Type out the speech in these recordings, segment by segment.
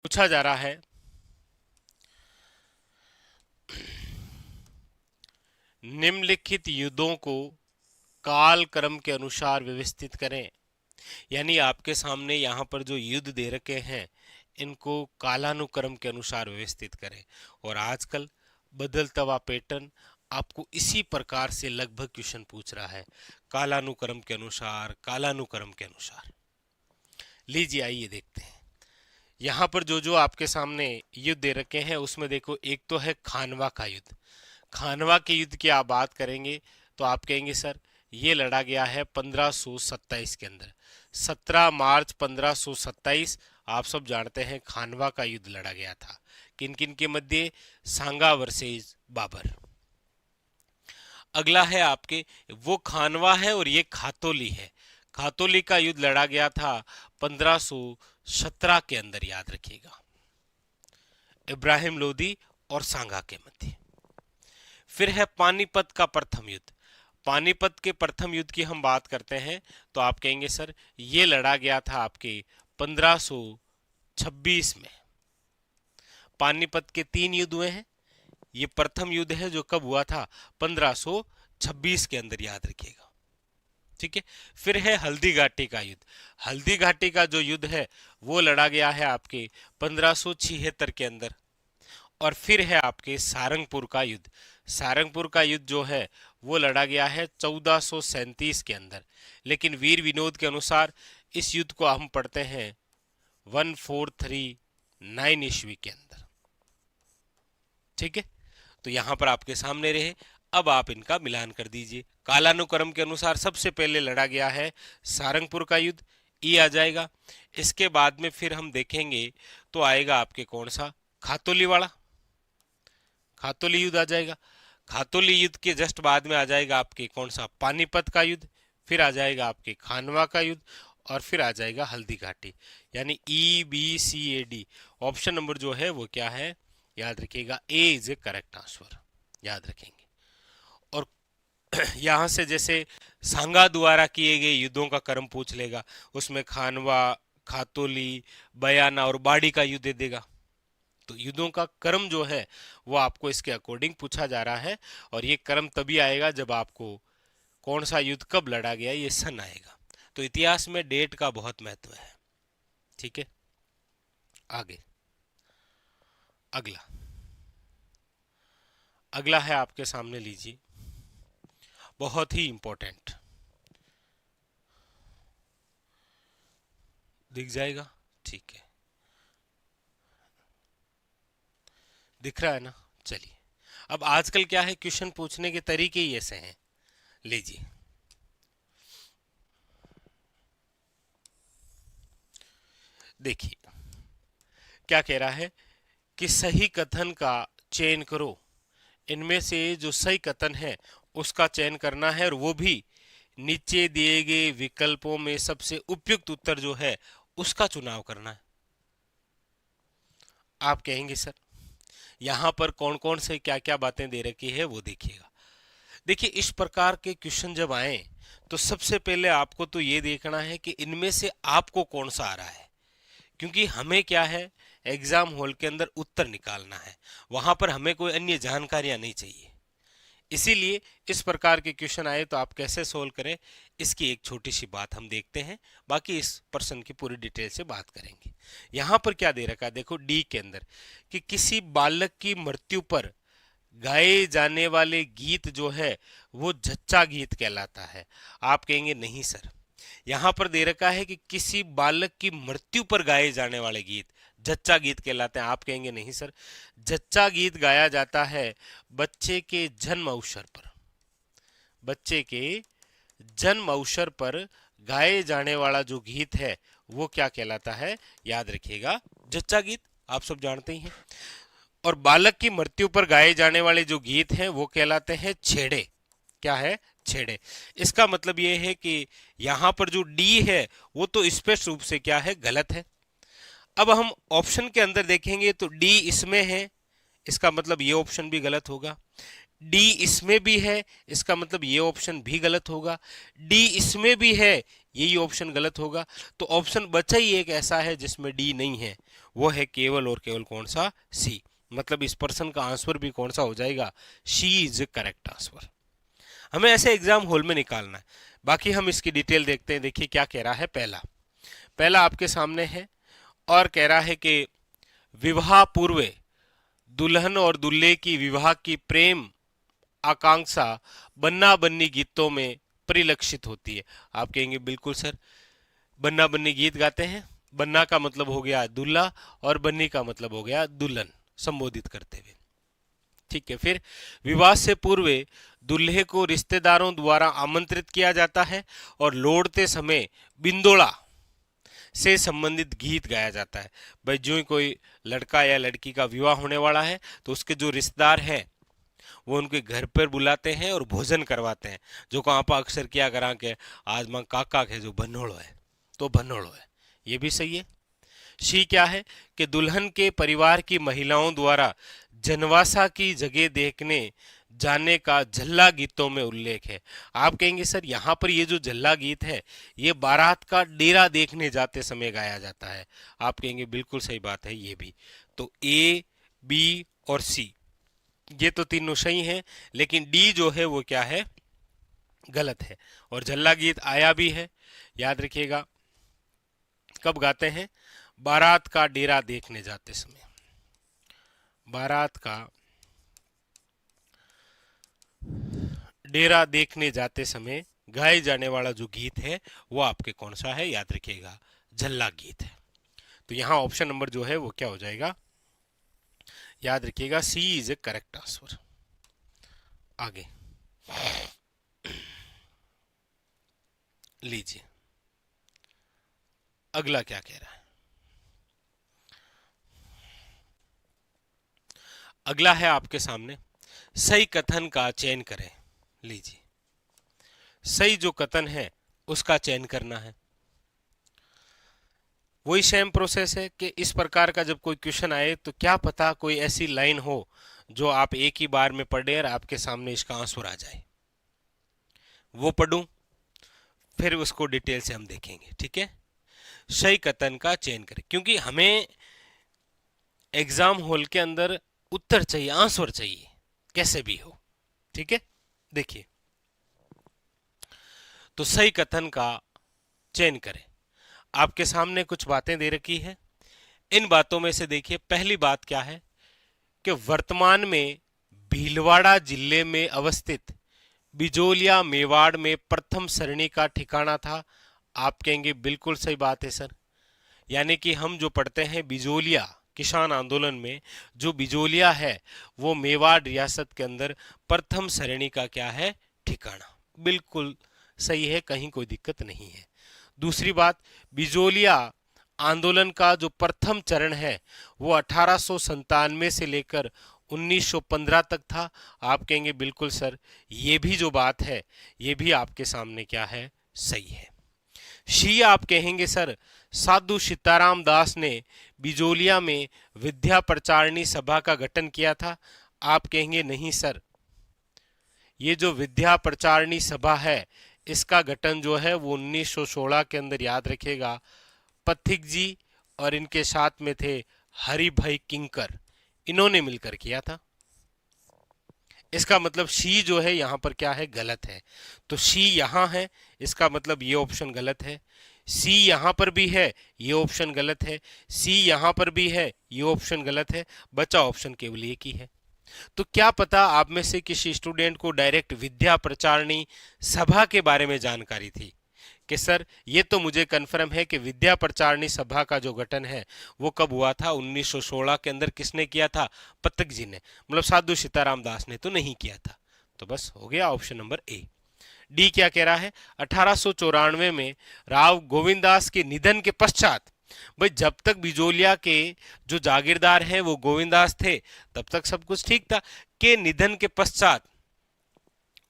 पूछा जा रहा है निम्नलिखित युद्धों को काल क्रम के अनुसार व्यवस्थित करें। यानी आपके सामने यहाँ पर जो युद्ध दे रखे हैं इनको कालानुक्रम के अनुसार व्यवस्थित करें। और आजकल बदलता हुआ पैटर्न आपको इसी प्रकार से लगभग क्वेश्चन पूछ रहा है, कालानुक्रम के अनुसार, कालानुक्रम के अनुसार। लीजिए आइए देखते हैं यहाँ पर जो जो आपके सामने युद्ध दे रखे हैं उसमें देखो, एक तो है खानवा का युद्ध। खानवा के युद्ध की आप बात करेंगे तो आप कहेंगे सर ये लड़ा गया है 1527 के अंदर। 17 मार्च 1527 आप सब जानते हैं खानवा का युद्ध लड़ा गया था। किन किन के मध्य? सांगा वर्सेस बाबर। अगला है आपके वो खानवा है और ये खातोली है। खातोली का युद्ध लड़ा गया था 1517 के अंदर, याद रखिएगा, इब्राहिम लोदी और सांगा के मध्य। फिर है पानीपत का प्रथम युद्ध। पानीपत के प्रथम युद्ध की हम बात करते हैं तो आप कहेंगे सर ये लड़ा गया था आपके 1526 में। पानीपत के 3 युद्ध हुए हैं, ये प्रथम युद्ध है जो कब हुआ था? 1526 के अंदर, याद रखिएगा। ठीक है। फिर है हल्दी घाटी का युद्ध। हल्दी घाटी का जो युद्ध है वो लड़ा गया है आपके 1576 के अंदर। और फिर है आपके सारंगपुर का युद्ध। सारंगपुर का युद्ध जो है वो लड़ा गया है 1437 के अंदर। लेकिन वीर विनोद के अनुसार इस युद्ध को हम पढ़ते हैं 1439 ईस्वी के अंदर। ठीक है, तो यहां पर आपके सामने रहे। अब आप इनका मिलान कर दीजिए। कालानुक्रम के अनुसार सबसे पहले लड़ा गया है सारंगपुर का युद्ध, ई आ जाएगा। इसके बाद में फिर हम देखेंगे तो आएगा आपके कौन सा? खातोली वाला, खातोली युद्ध आ जाएगा। खातोली युद्ध के जस्ट बाद में आ जाएगा आपके कौन सा? पानीपत का युद्ध। फिर आ जाएगा आपके खानवा का युद्ध और फिर आ जाएगा हल्दी घाटी। यानी EBCAD ऑप्शन नंबर जो है वो क्या है? याद रखिएगा, ए इज ए करेक्ट आंसर, याद रखेंगे। और यहां से जैसे सांगा द्वारा किए गए युद्धों का क्रम पूछ लेगा, उसमें खानवा, खातोली, बयाना और बाड़ी का युद्ध दे देगा। तो युद्धों का क्रम जो है वो आपको इसके अकॉर्डिंग पूछा जा रहा है। और ये क्रम तभी आएगा जब आपको कौन सा युद्ध कब लड़ा गया ये सन आएगा। तो इतिहास में डेट का बहुत महत्व है। ठीक है, आगे अगला अगला है आपके सामने, लीजिए, बहुत ही इंपॉर्टेंट। दिख जाएगा? ठीक है, दिख रहा है ना? चलिए, अब आजकल क्या है, क्वेश्चन पूछने के तरीके ही ऐसे हैं। लीजिए, देखिए क्या कह रहा है कि सही कथन का चयन करो। इनमें से जो सही कथन है उसका चयन करना है और वो भी नीचे दिए गए विकल्पों में सबसे उपयुक्त उत्तर जो है उसका चुनाव करना है। आप कहेंगे सर यहां पर कौन कौन से क्या क्या बातें दे रखी है वो देखिएगा। देखिए, इस प्रकार के क्वेश्चन जब आए तो सबसे पहले आपको तो ये देखना है कि इनमें से आपको कौन सा आ रहा है। क्योंकि हमें क्या है, एग्जाम हॉल के अंदर उत्तर निकालना है, वहां पर हमें कोई अन्य जानकारियां नहीं चाहिए। इसीलिए इस प्रकार के क्वेश्चन आए तो आप कैसे सोल्व करें, इसकी एक छोटी सी बात हम देखते हैं, बाकी इस प्रश्न की पूरी डिटेल से बात करेंगे। यहां पर क्या दे रखा है, देखो डी के अंदर कि किसी बालक की मृत्यु पर गाए जाने वाले गीत जो है वो जच्चा गीत कहलाता है। आप कहेंगे नहीं सर, यहां पर दे रखा है कि किसी बालक की मृत्यु पर गाए जाने वाले गीत जच्चा गीत कहलाते हैं। आप कहेंगे नहीं सर, जच्चा गीत गाया जाता है बच्चे के जन्म अवसर पर। बच्चे के जन्म अवसर पर गाए जाने वाला जो गीत है वो क्या कहलाता है? याद रखिएगा, जच्चा गीत, आप सब जानते ही हैं। और बालक की मृत्यु पर गाए जाने वाले जो गीत हैं वो कहलाते हैं छेड़े। क्या है? छेड़े। इसका मतलब ये है कि यहां पर जो डी है वो तो स्पष्ट रूप से क्या है? गलत है। अब हम ऑप्शन के अंदर देखेंगे तो डी इसमें है, इसका मतलब ये ऑप्शन भी गलत होगा। डी इसमें भी है, इसका मतलब ये ऑप्शन भी गलत होगा। डी इसमें भी है, यही ऑप्शन गलत होगा। तो ऑप्शन बचा ही एक ऐसा है जिसमें डी नहीं है, वो है केवल और केवल कौन सा, सी। मतलब इस पर्सन का आंसर भी कौन सा हो जाएगा, शी इज करेक्ट आंसर। हमें ऐसे एग्जाम हॉल में निकालना है। बाकी हम इसकी डिटेल देखते हैं। देखिए क्या कह रहा है। पहला पहला आपके सामने है और कह रहा है कि विवाह पूर्व दुल्हन और दूल्हे की विवाह की प्रेम आकांक्षा बन्ना बन्नी गीतों में परिलक्षित होती है। आप कहेंगे बिल्कुल सर, बन्ना बन्नी गीत गाते हैं। बन्ना का मतलब हो गया दूल्हा और बन्नी का मतलब हो गया दुल्हन, संबोधित करते हुए। ठीक है। फिर विवाह से पूर्व दूल्हे को रिश्तेदारों द्वारा आमंत्रित किया जाता है और लौटते समय बिंदोला से संबंधित गीत गाया जाता है। भाई जो ही कोई लड़का या लड़की का विवाह होने वाला है तो उसके जो रिश्तेदार हैं वो उनके घर पर बुलाते हैं और भोजन करवाते हैं। जो को आप अक्सर क्या करा के आज मां काका के जो बनोड़ो है तो बनोड़ो है, ये भी सही है। शी क्या है कि दुल्हन के परिवार की महिलाओं द्वारा जनवासा की जगह देखने जाने का झल्ला गीतों में उल्लेख है। आप कहेंगे सर यहाँ पर ये जो झल्ला गीत है ये बारात का डेरा देखने जाते समय गाया जाता है। आप कहेंगे बिल्कुल सही बात है ये भी। तो ए, बी और सी ये तो तीनों सही हैं, लेकिन डी जो है वो क्या है, गलत है। और झल्ला गीत आया भी है, याद रखिएगा। कब गाते हैं, बारात का डेरा देखने जाते समय। बारात का डेरा देखने जाते समय गाए जाने वाला जो गीत है वो आपके कौन सा है, याद रखिएगा, झल्ला गीत है। तो यहां ऑप्शन नंबर जो है वो क्या हो जाएगा, याद रखिएगा, सी इज ए करेक्ट आंसर। आगे लीजिए अगला क्या कह रहा है। अगला है आपके सामने, सही कथन का चयन करें। लीजिए सही जो कथन है उसका चयन करना है। वही सेम प्रोसेस है कि इस प्रकार का जब कोई क्वेश्चन आए तो क्या पता कोई ऐसी लाइन हो जो आप एक ही बार में पढ़े और आपके सामने इसका आंसर आ जाए। वो पढ़ूं फिर उसको डिटेल से हम देखेंगे। ठीक है। सही कथन का चयन करें, क्योंकि हमें एग्जाम हॉल के अंदर उत्तर चाहिए, आंसर चाहिए, कैसे भी हो। ठीक है। देखिए तो सही कथन का चयन करें। आपके सामने कुछ बातें दे रखी है। इन बातों में से देखिए पहली बात क्या है कि वर्तमान में भीलवाड़ा जिले में अवस्थित बिजोलिया मेवाड़ में प्रथम सरणी का ठिकाना था। आप कहेंगे बिल्कुल सही बात है सर। यानी कि हम जो पढ़ते हैं बिजोलिया किसान आंदोलन में, जो बिजोलिया है वो मेवाड़ रियासत के अंदर प्रथम सरणी का क्या है, ठिकाना। बिल्कुल सही है, कहीं कोई दिक्कत नहीं है। दूसरी बात, बिजोलिया आंदोलन का जो प्रथम चरण है वो 1897 से लेकर 1915 तक था। आप कहेंगे बिल्कुल सर, ये भी जो बात है ये भी आपके सामने क्या है, सही है। शी आप कहेंगे सर, साधु सीताराम दास ने बिजोलिया में विद्या प्रचारणी सभा का गठन किया था। आप कहेंगे नहीं सर, ये जो विद्या प्रचारणी सभा है इसका गठन जो है वो 1916 के अंदर, याद रखिएगा, पथिक जी और इनके साथ में थे हरि भाई किंकर, इन्होंने मिलकर किया था। इसका मतलब सी जो है यहां पर क्या है, गलत है। तो सी यहां है, इसका मतलब ये ऑप्शन गलत है। सी यहां पर भी है, ये ऑप्शन गलत है। सी यहां पर भी है, ये ऑप्शन गलत है। बचा ऑप्शन केवल एक ही है। तो क्या पता आप में से किसी स्टूडेंट को डायरेक्ट विद्या प्रचारणी सभा के बारे में जानकारी थी कि सर ये तो मुझे कन्फर्म है कि विद्या प्रचारणी सभा का जो गठन है वो कब हुआ था, 1916 के अंदर। किसने किया था, पथिक जी ने, मतलब साधु सीताराम दास ने तो नहीं किया था। तो बस हो गया ऑप्शन नंबर ए। डी क्या कह रहा है, 1894 में राव गोविंदास के निधन के पश्चात, भाई जब तक बिजोलिया के जो जागीरदार हैं वो गोविंदास थे तब तक सब कुछ ठीक था, के निधन के पश्चात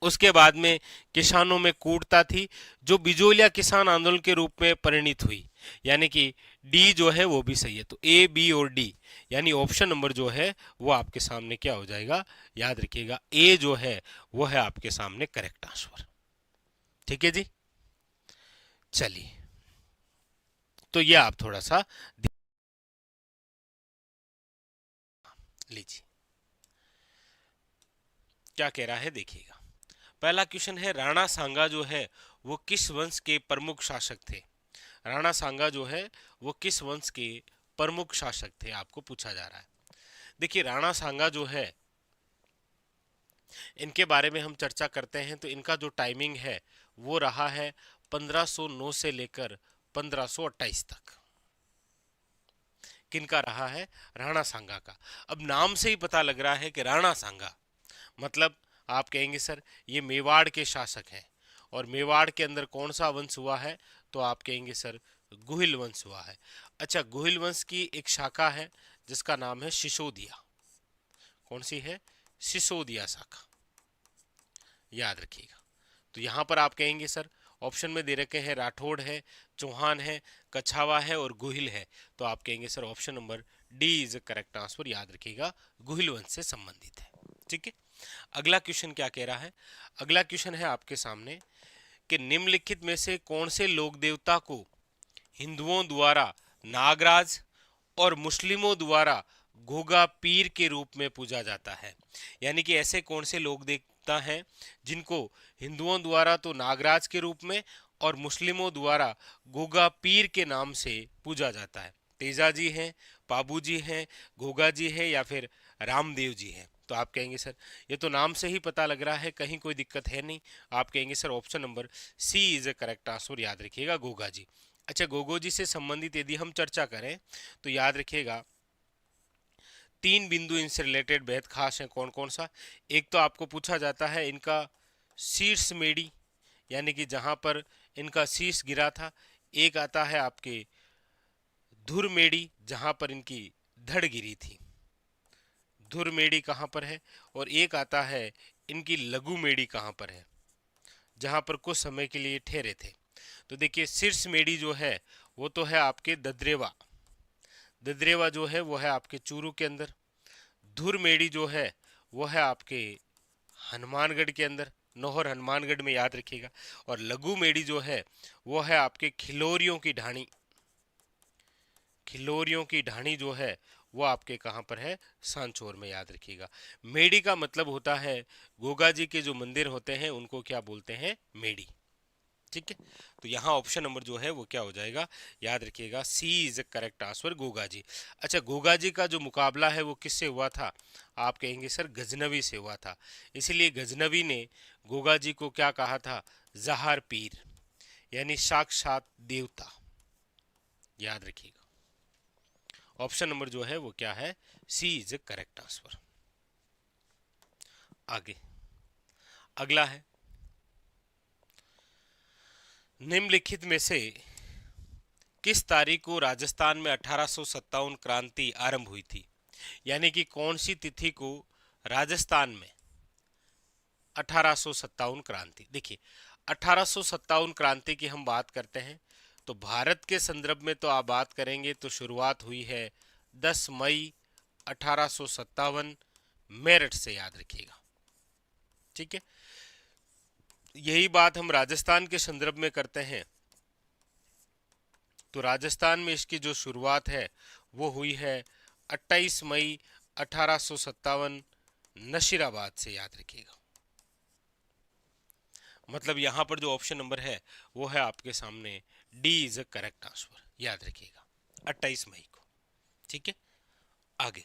उसके बाद में किसानों में कूटता थी जो बिजोलिया किसान आंदोलन के रूप में परिणित हुई। यानी कि डी जो है वो भी सही है। तो ए, बी और डी यानी ऑप्शन नंबर जो है वो आपके सामने क्या हो जाएगा, याद रखिएगा, ए जो है वो है आपके सामने करेक्ट आंसर। ठीक है जी। चलिए तो ये आप थोड़ा सा लीजिए क्या कह रहा है देखिएगा। पहला क्वेश्चन है, राणा सांगा जो है वो किस वंश के प्रमुख शासक थे। राणा सांगा जो है वो किस वंश के प्रमुख शासक थे, आपको पूछा जा रहा है। देखिए राणा सांगा जो है, इनके बारे में हम चर्चा करते हैं तो इनका जो टाइमिंग है वो रहा है 1509 से लेकर 1528 तक। किनका रहा है? राणा सांगा का। अब नाम से ही पता लग रहा है कि राणा सांगा मतलब आप कहेंगे सर ये मेवाड़ के शासक हैं, और मेवाड़ के अंदर कौन सा वंश हुआ है, तो आप कहेंगे सर गुहिल वंश हुआ है। अच्छा, गुहिल वंश की एक शाखा है जिसका नाम है सिसोदिया। कौन सी है? सिसोदिया शाखा, याद रखिएगा। तो यहां पर आप कहेंगे सर ऑप्शन में दे रखे हैं राठौड़ है, चौहान है, कछावा है और गुहिल है, तो आप कहेंगे sir option number D is correct answer. याद रखिएगा गुहिल वंश से संबंधित है। ठीक है, अगला क्वेश्चन क्या कह रहा है? अगला क्वेश्चन है आपके सामने कि निम्नलिखित में से कौन से लोक देवता को हिंदुओं द्वारा नागराज और मुस्लिमों द्वारा घोगा पीर के रूप में पूजा जाता है। यानी कि ऐसे कौन से लोक देवता हैं जिनको हिंदुओं द्वारा तो नागराज के रूप में और मुस्लिमों द्वारा घोगा पीर के नाम से पूजा जाता है। तेजा जी हैं, पाबू जी हैं, घोगा जी है या फिर रामदेव जी हैं। तो आप कहेंगे सर ये तो नाम से ही पता लग रहा है, कहीं कोई दिक्कत है नहीं। आप कहेंगे sir option number C is a correct answer. याद रखिएगा घोगा जी। अच्छा, गोगो जी से संबंधित यदि हम चर्चा करें तो याद रखिएगा 3 बिंदु इनसे रिलेटेड बेहद खास है। कौन कौन सा? एक तो आपको पूछा जाता है इनका शीर्ष मेड़ी, यानी कि जहां पर इनका शीर्ष गिरा था। एक आता है आपके धुर मेड़ी जहां पर इनकी धड़ गिरी थी। धुर मेड़ी कहां पर है? और एक आता है इनकी लघु मेड़ी कहां पर है, जहां पर कुछ समय के लिए ठहरे थे। तो देखिए शीर्ष मेड़ी जो है वो तो है आपके ददरेवा। ददरेवा जो है वो है आपके चूरू के अंदर। धुर मेड़ी जो है वो है आपके हनुमानगढ़ के अंदर, नौहर हनुमानगढ़ में, याद रखिएगा। और लघु मेड़ी जो है वो है आपके खिलोरियों की ढाणी। खिलोरियों की ढाणी जो है वो आपके कहाँ पर है? सांचौर में, याद रखिएगा। मेड़ी का मतलब होता है गोगा जी के जो मंदिर होते हैं उनको क्या बोलते हैं? मेड़ी। ठीक है, तो यहाँ ऑप्शन नंबर जो है वो क्या हो जाएगा? याद रखिएगा सी is correct answer, Goga ji. अच्छा, गोगा जी का जो मुकाबला है वो किससे हुआ था? आप कहेंगे सर गजनवी से हुआ था। इसीलिए गजनवी ने गोगा जी को क्या कहा था? जहार पीर, यानी साक्षात देवता। याद रखिएगा ऑप्शन नंबर जो है वो क्या है? सी इज करेक्ट आंसर। आगे अगला है, निम्नलिखित में से किस तारीख को राजस्थान में 1857 क्रांति आरंभ हुई थी? यानी कि कौन सी तिथि को राजस्थान में 1857 क्रांति? देखिए 1857 क्रांति की हम बात करते हैं तो भारत के संदर्भ में तो आप बात करेंगे तो शुरुआत हुई है 10 मई 1857 मेरठ से, याद रखिएगा। ठीक है, यही बात हम राजस्थान के संदर्भ में करते हैं तो राजस्थान में इसकी जो शुरुआत है वो हुई है 28 मई 1857 नशीराबाद से, याद रखिएगा। मतलब यहां पर जो ऑप्शन नंबर है वो है आपके सामने D is a correct answer. याद रखिएगा 28 मई को। ठीक है, आगे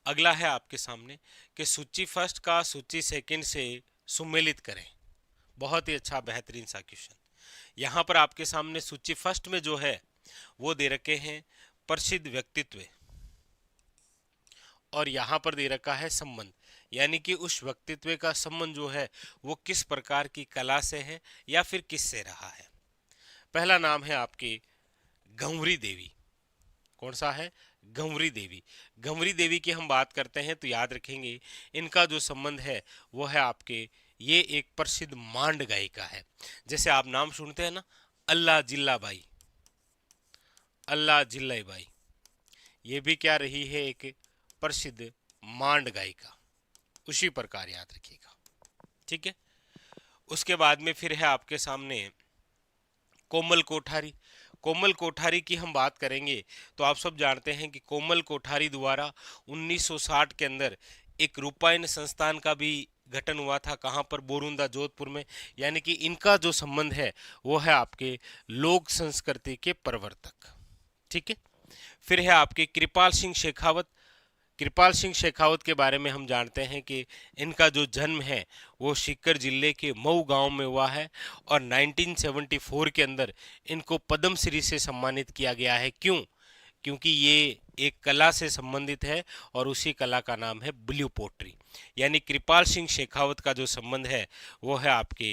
अगला है आपके सामने कि सूची फर्स्ट का सूची सेकंड से सुमेलित करें। बहुत ही अच्छा बेहतरीन सा क्वेश्चन। यहां पर आपके सामने सूची फर्स्ट में जो है वो दे रखे हैं प्रसिद्ध व्यक्तित्व, और यहां पर दे रखा है संबंध, यानी कि उस व्यक्तित्व का संबंध जो है वो किस प्रकार की कला से है या फिर किस से रहा है। पहला नाम है आपकी गंवरी देवी। कौन सा है? गंवरी देवी। गंवरी देवी की हम बात करते हैं तो याद रखेंगे इनका जो संबंध है वो है आपके, ये एक प्रसिद्ध मांड गायिका है। जैसे आप नाम सुनते हैं ना, अल्लाह जिल्ला बाई, अल्लाह जिल्ला बाई, ये भी क्या रही है? एक प्रसिद्ध मांड गायिका। उसी प्रकार याद रखिएगा। ठीक है, उसके बाद में फिर है आपके सामने कोमल कोठारी। कोमल कोठारी की हम बात करेंगे तो आप सब जानते हैं कि कोमल कोठारी द्वारा 1960 के अंदर एक रूपायन संस्थान का भी गठन हुआ था। कहाँ पर? बोरुंदा, जोधपुर में। यानी कि इनका जो संबंध है वो है आपके लोक संस्कृति के प्रवर्तक। ठीक है। फिर है आपके कृपाल सिंह शेखावत। कृपाल सिंह शेखावत के बारे में हम जानते हैं कि इनका जो जन्म है वो सीकर जिले के मऊ गांव में हुआ है और 1974 के अंदर इनको पद्मश्री से सम्मानित किया गया है। क्यों? क्योंकि ये एक कला से संबंधित है और उसी कला का नाम है ब्लू पोट्री। यानी कृपाल सिंह शेखावत का जो संबंध है वो है आपके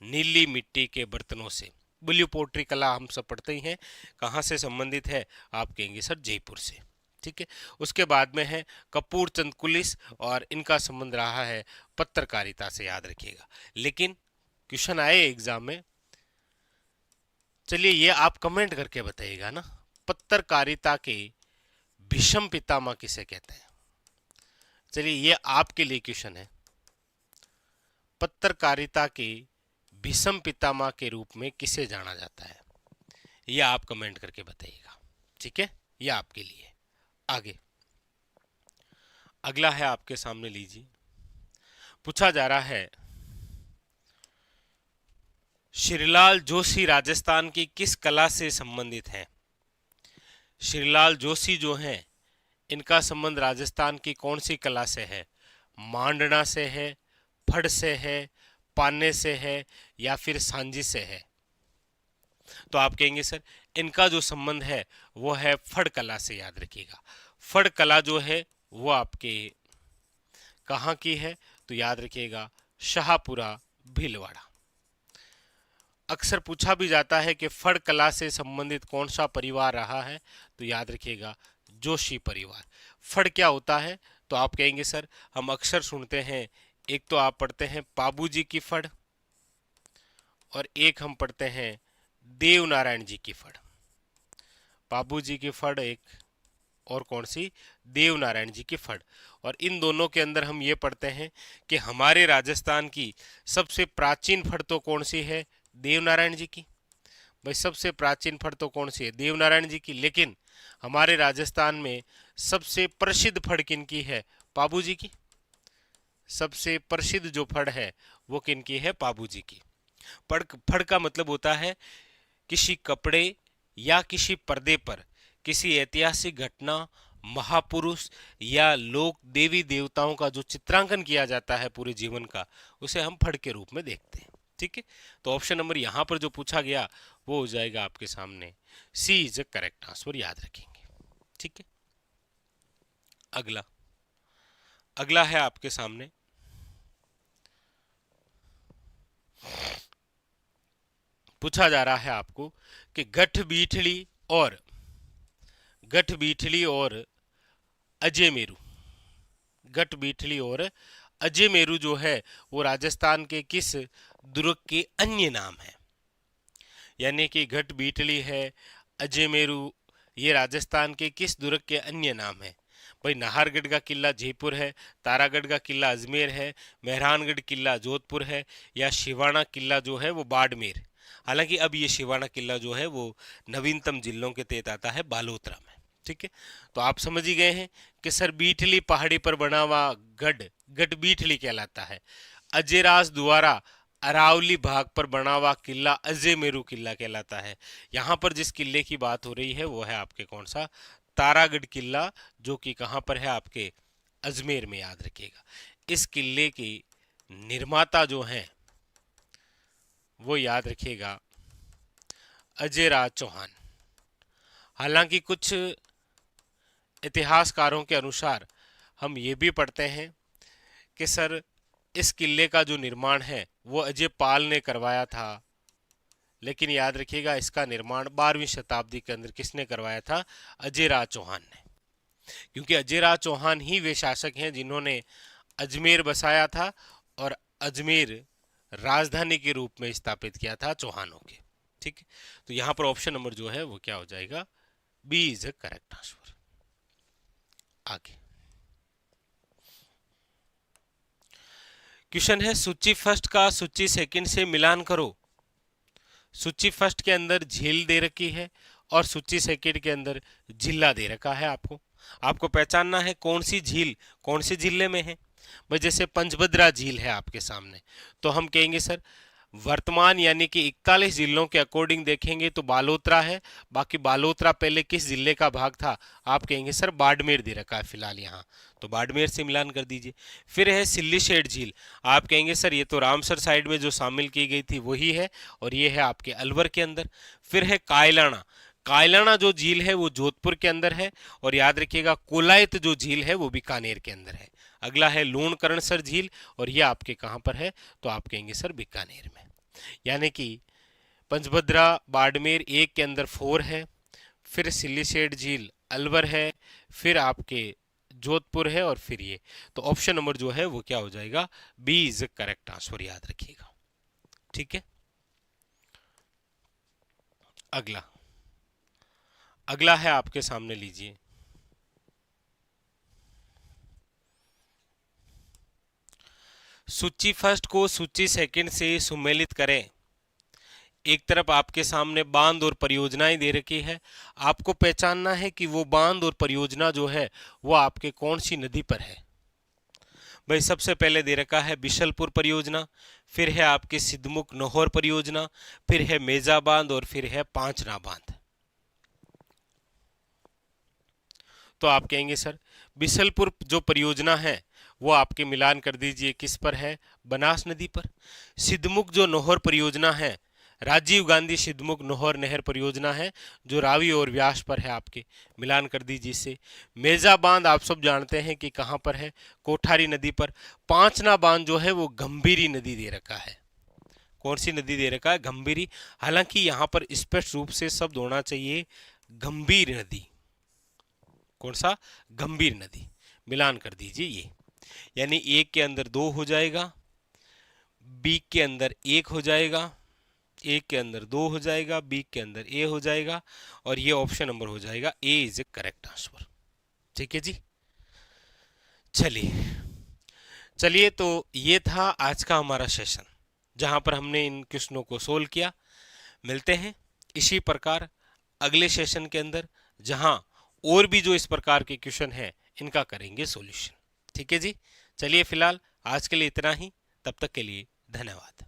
नीली मिट्टी के बर्तनों से। ब्लू पोट्री कला हम सब पढ़ते ही हैं। कहाँ से संबंधित है? आप कहेंगे सर जयपुर से। ठीक है। उसके बाद में है कपूर चंद कुलिस और इनका संबंध रहा है पत्रकारिता से, याद रखिएगा। लेकिन क्वेश्चन आए एग्जाम में, चलिए ये आप कमेंट करके बताइएगा ना, पत्रकारिता के भीष्म पितामह किसे कहते हैं? चलिए ये आपके लिए क्वेश्चन है, पत्रकारिता के भीष्म पितामह के रूप में किसे जाना जाता है? ये आप कमेंट करके बताइएगा। ठीक है, ये आपके लिए। आगे अगला है आपके सामने, लीजिए। पूछा जा रहा है श्रीलाल जोशी राजस्थान की किस कला से संबंधित हैं? श्रीलाल जोशी जो हैं इनका संबंध राजस्थान की कौन सी कला से है? मांडना से है, फड़ से है, पाने से है या फिर सांझी से है? तो आप कहेंगे सर इनका जो संबंध है वो है फड़ कला से, याद रखिएगा। फड़ कला जो है वो आपके कहाँ की है? तो याद रखिएगा शाहपुरा भीलवाड़ा। अक्सर पूछा भी जाता है कि फड़ कला से संबंधित कौन सा परिवार रहा है? तो याद रखिएगा जोशी परिवार। फड़ क्या होता है? तो आप कहेंगे सर हम अक्सर सुनते हैं, एक तो आप पढ़ते हैं पाबूजी की फड़ और एक हम पढ़ते हैं देव नारायण जी की फड़। बाबूजी की फड़ एक, और कौन सी? देव नारायण जी की फड़। और इन दोनों के अंदर हम ये पढ़ते हैं कि हमारे राजस्थान की सबसे प्राचीन फड़ तो कौन सी है? देव नारायण जी की। भाई सबसे प्राचीन फड़ तो कौन सी है? देव नारायण जी की। लेकिन हमारे राजस्थान में सबसे प्रसिद्ध फड़ किन की है? पाबू जी की। सबसे प्रसिद्ध जो फड़ है वो किन की है? पाबू जी की। फड़ का मतलब होता है किसी कपड़े या किसी पर्दे पर किसी ऐतिहासिक घटना, महापुरुष या लोक देवी देवताओं का जो चित्रांकन किया जाता है पूरे जीवन का, उसे हम फड़ के रूप में देखते हैं। ठीक है। तो ऑप्शन नंबर यहां पर जो पूछा गया वो हो जाएगा आपके सामने सी इज ए करेक्ट आंसर, याद रखेंगे। ठीक है। अगला अगला है आपके सामने, पूछा जा रहा है आपको कि गठ बीठली और अजय मेरू, गठ बीठली और अजय मेरू जो है वो राजस्थान के किस दुर्ग के अन्य नाम है? यानी कि गठ बीठली है, अजय मेरू, ये राजस्थान के किस दुर्ग के अन्य नाम है? भाई नाहरगढ़ का किला जयपुर है, तारागढ़ का किला अजमेर है, मेहरानगढ़ किला जोधपुर है या शिवाना किला जो है वो बाड़मेर। हालांकि अब ये शिवाना किला जो है वो नवीनतम जिलों के तहत आता है बालोतरा में। ठीक है। तो आप समझ ही गए हैं कि सर बीठली पहाड़ी पर बना हुआ गढ़ बीठली कहलाता है। अजयराज द्वारा अरावली भाग पर बना हुआ किला अजय मेरू किला कहलाता है। यहाँ पर जिस किले की बात हो रही है वो है आपके कौन सा? तारागढ़ किला, जो कि कहाँ पर है? आपके अजमेर में, याद रखिएगा। इस किले की निर्माता जो हैं वो याद रखिएगा अजयराज चौहान। हालांकि कुछ इतिहासकारों के अनुसार हम ये भी पढ़ते हैं कि सर इस किले का जो निर्माण है वो अजय पाल ने करवाया था, लेकिन याद रखिएगा इसका निर्माण 12वीं शताब्दी के अंदर किसने करवाया था? अजयराज चौहान ने। क्योंकि अजयराज चौहान ही वे शासक हैं जिन्होंने अजमेर बसाया था और अजमेर राजधानी के रूप में स्थापित किया था चौहानों के। ठीक है। तो यहां पर ऑप्शन नंबर जो है वो क्या हो जाएगा? B is a correct answer. आगे क्वेश्चन है सूची फर्स्ट का सूची सेकंड से मिलान करो। सूची फर्स्ट के अंदर झील दे रखी है और सूची सेकंड के अंदर जिला दे रखा है। आपको पहचानना है कौन सी झील कौन से जिले में है। भाई जैसे पंचभद्रा झील है आपके सामने, तो हम कहेंगे सर वर्तमान यानी कि 41 जिलों के अकॉर्डिंग देखेंगे तो बालोतरा है। बाकी बालोतरा पहले किस जिले का भाग था, आप कहेंगे सर बाड़मेर दे रखा है फिलहाल यहाँ, तो बाड़मेर से मिलान कर दीजिए। फिर है सिल्लीशेठ झील, आप कहेंगे सर ये तो रामसर साइड में जो शामिल की गई थी वही है, और ये है आपके अलवर के अंदर। फिर है कायलाना, कायलाना जो झील है वो जोधपुर के अंदर है, और याद रखिएगा कोलायत जो झील है वो बीकानेर के अंदर है। अगला है लूणकरणसर झील, और ये आपके कहाँ पर है, तो आप कहेंगे सर बीकानेर में। यानी कि पंचभद्रा बाड़मेर एक के अंदर 4 है, फिर सिल्लीशेठ झील अलवर है, फिर आपके जोधपुर है, और फिर ये, तो ऑप्शन नंबर जो है वो क्या हो जाएगा, बी इज करेक्ट आंसर, याद रखिएगा। ठीक है, अगला है आपके सामने, लीजिए। सूची फर्स्ट को सूची सेकंड से सुमेलित करें। एक तरफ आपके सामने बांध और परियोजनाएं दे रखी है, आपको पहचानना है कि वो बांध और परियोजना जो है वो आपके कौन सी नदी पर है। भाई सबसे पहले दे रखा है बिशलपुर परियोजना, फिर है आपके सिद्धमुख नौहर परियोजना, फिर है मेजा बांध, और फिर है पांचना बांध। तो आप कहेंगे सर बिशलपुर जो परियोजना है वो आपके मिलान कर दीजिए किस पर है, बनास नदी पर। सिद्धमुख जो नौहर परियोजना है, राजीव गांधी सिद्धमुख नौहर नहर परियोजना है जो रावी और व्यास पर है, आपके मिलान कर दीजिए इससे। मेजा बांध आप सब जानते हैं कि कहाँ पर है, कोठारी नदी पर। पांचना बांध जो है वो गंभीरी नदी दे रखा है। कौन सी नदी दे रखा है, गंभीरी। हालांकि यहाँ पर स्पष्ट रूप से शब्द होना चाहिए गंभीर नदी। कौन सा, गंभीर नदी। मिलान कर दीजिए ये, यानी एक के अंदर 2 हो जाएगा, बी के अंदर 1 हो जाएगा, एक के अंदर 2 हो जाएगा, बी के अंदर ए हो जाएगा, और ये ऑप्शन नंबर हो जाएगा ए इज ए करेक्ट आंसर। ठीक है जी, चलिए तो ये था आज का हमारा सेशन जहां पर हमने इन क्वेश्चनों को सोल्व किया। मिलते हैं इसी प्रकार अगले सेशन के अंदर, जहां और भी जो इस प्रकार के क्वेश्चन हैं इनका करेंगे सॉल्यूशन। ठीक है जी, चलिए फिलहाल आज के लिए इतना ही, तब तक के लिए धन्यवाद।